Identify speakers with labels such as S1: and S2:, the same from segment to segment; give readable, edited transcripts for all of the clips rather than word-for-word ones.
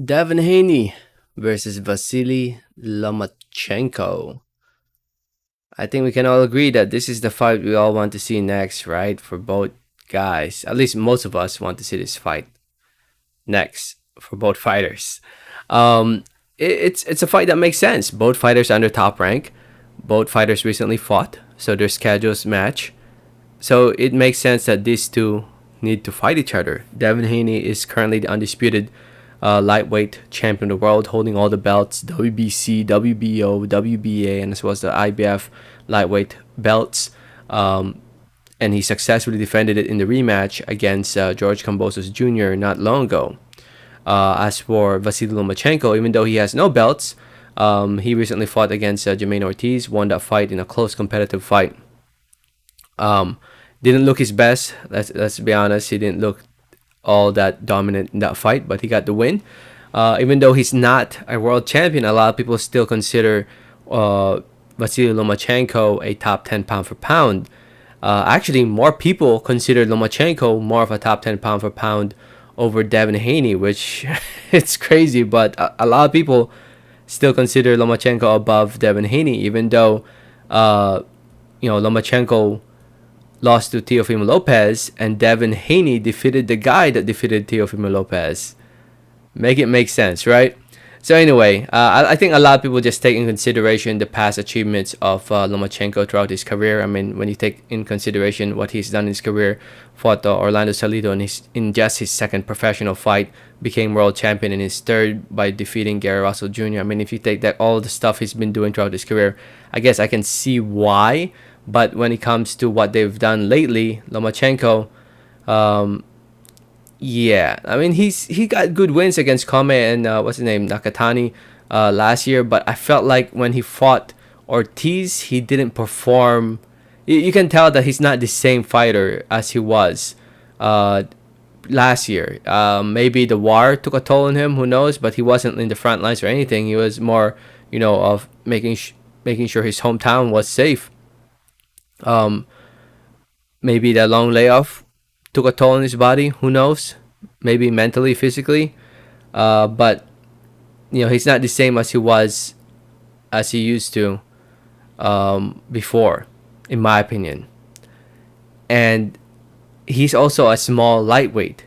S1: Devin Haney versus Vasyl Lomachenko. I think we can all agree that this is the fight we all want to see next, right? For both guys. At least most of us want to see this fight next for both fighters. Um, it's a fight that makes sense. Both fighters under top rank. Both fighters recently fought, so their schedules match. So it makes sense that these two need to fight each other. Devin Haney is currently the undisputed lightweight champion of the world, holding all the belts: WBC, WBO, WBA, and as well as the IBF lightweight belts. And he successfully defended it in the rematch against George Kambosos Jr. not long ago. As for Vasyl Lomachenko, even though he has no belts, he recently fought against Jermaine Ortiz, won that fight in a close competitive fight. Um, didn't look his best. Let's be honest. He didn't look all that dominant in that fight, but he got the win. Even though he's not a world champion, a lot of people still consider Vasyl Lomachenko a top 10 pound for pound. Actually, more people consider Lomachenko more of a top 10 pound for pound over Devin Haney, which it's crazy, but a lot of people still consider Lomachenko above Devin Haney, even though Lomachenko lost to Teofimo Lopez, and Devin Haney defeated the guy that defeated Teofimo Lopez. Make it make sense, right? So anyway, I think a lot of people just take in consideration the past achievements of Lomachenko throughout his career. I mean, when you take in consideration what he's done in his career, fought Orlando Salido in just his second professional fight, became world champion in his third by defeating Gary Russell Jr. I mean, if you take that all the stuff he's been doing throughout his career, I guess I can see why. But when it comes to what they've done lately, Lomachenko, yeah, I mean he got good wins against Kame and what's his name, Nakatani, last year. But I felt like when he fought Ortiz, he didn't perform. You can tell that he's not the same fighter as he was last year. Maybe the war took a toll on him. Who knows? But he wasn't in the front lines or anything. He was more, of making sure his hometown was safe. Um, Maybe the long layoff took a toll on his body. Who knows? Maybe mentally, physically. But he's not the same as he used to before, in my opinion. And he's also a small lightweight.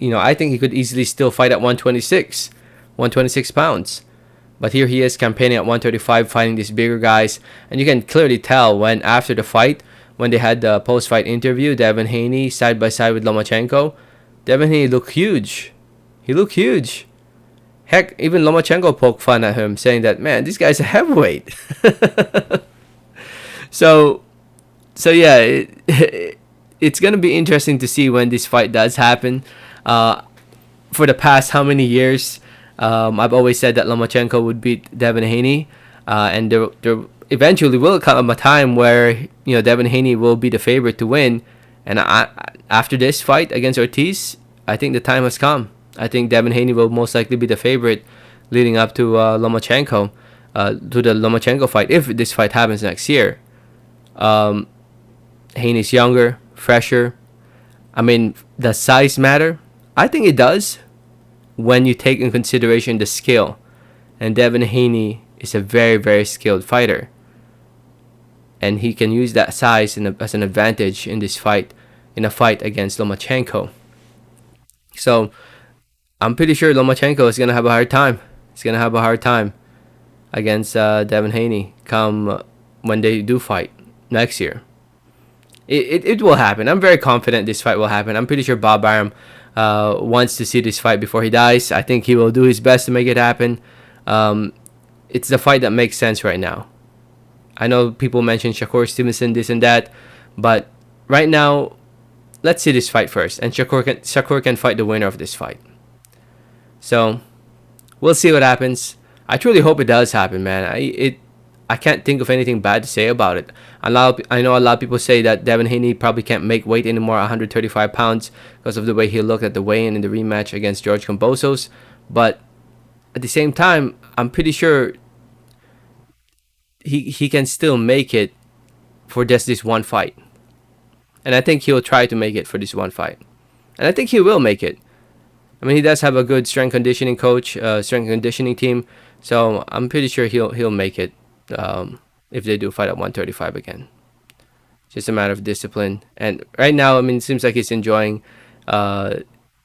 S1: I think he could easily still fight at 126 pounds. But here he is campaigning at 135, fighting these bigger guys. And you can clearly tell when after the fight, when they had the post-fight interview, Devin Haney side by side with Lomachenko, Devin Haney looked huge. He looked huge. Heck, even Lomachenko poked fun at him, saying that, man, this guy's a heavyweight. so, yeah, it's gonna be interesting to see when this fight does happen. For the past how many years, I've always said that Lomachenko would beat Devin Haney, and there eventually will come a time where Devin Haney will be the favorite to win. And after this fight against Ortiz, I think the time has come. I think Devin Haney will most likely be the favorite leading up to Lomachenko, to the Lomachenko fight, if this fight happens next year. Haney's younger, fresher. I mean, does size matter? I think it does when you take in consideration the skill. And Devin Haney is a very, very skilled fighter. And he can use that size as an advantage in this fight, in a fight against Lomachenko. So I'm pretty sure Lomachenko is gonna have a hard time. He's gonna have a hard time against Devin Haney come when they do fight next year. It will happen. I'm very confident this fight will happen. I'm pretty sure Bob Arum wants to see this fight before he dies. I think he will do his best to make it happen. It's the fight that makes sense right now. I know people mention Shakur Stevenson, this and that, but right now, let's see this fight first, and Shakur can fight the winner of this fight. So we'll see what happens. I truly hope it does happen, man. I can't think of anything bad to say about it. I know a lot of people say that Devin Haney probably can't make weight anymore, 135 pounds, because of the way he looked at the weigh-in in the rematch against George Kambosos. But at the same time, I'm pretty sure he can still make it for just this one fight. And I think he'll try to make it for this one fight. And I think he will make it. I mean, he does have a good strength conditioning coach, strength conditioning team, so I'm pretty sure he'll make it if they do fight at 135 again. Just a matter of discipline. And right now, I mean, it seems like he's enjoying,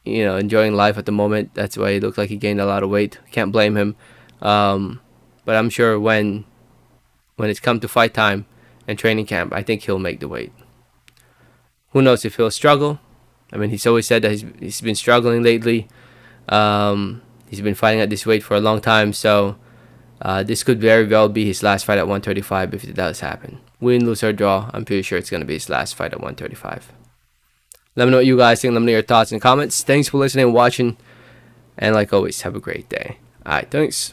S1: enjoying life at the moment. That's why he looks like he gained a lot of weight. Can't blame him. But I'm sure when it's come to fight time and training camp, I think he'll make the weight. Who knows if he'll struggle? I mean, he's always said that he's been struggling lately. He's been fighting at this weight for a long time, so this could very well be his last fight at 135 if it does happen. Win, lose, or draw, I'm pretty sure it's going to be his last fight at 135. Let me know what you guys think. Let me know your thoughts and comments. Thanks for listening and watching. And like always, have a great day. Alright, thanks.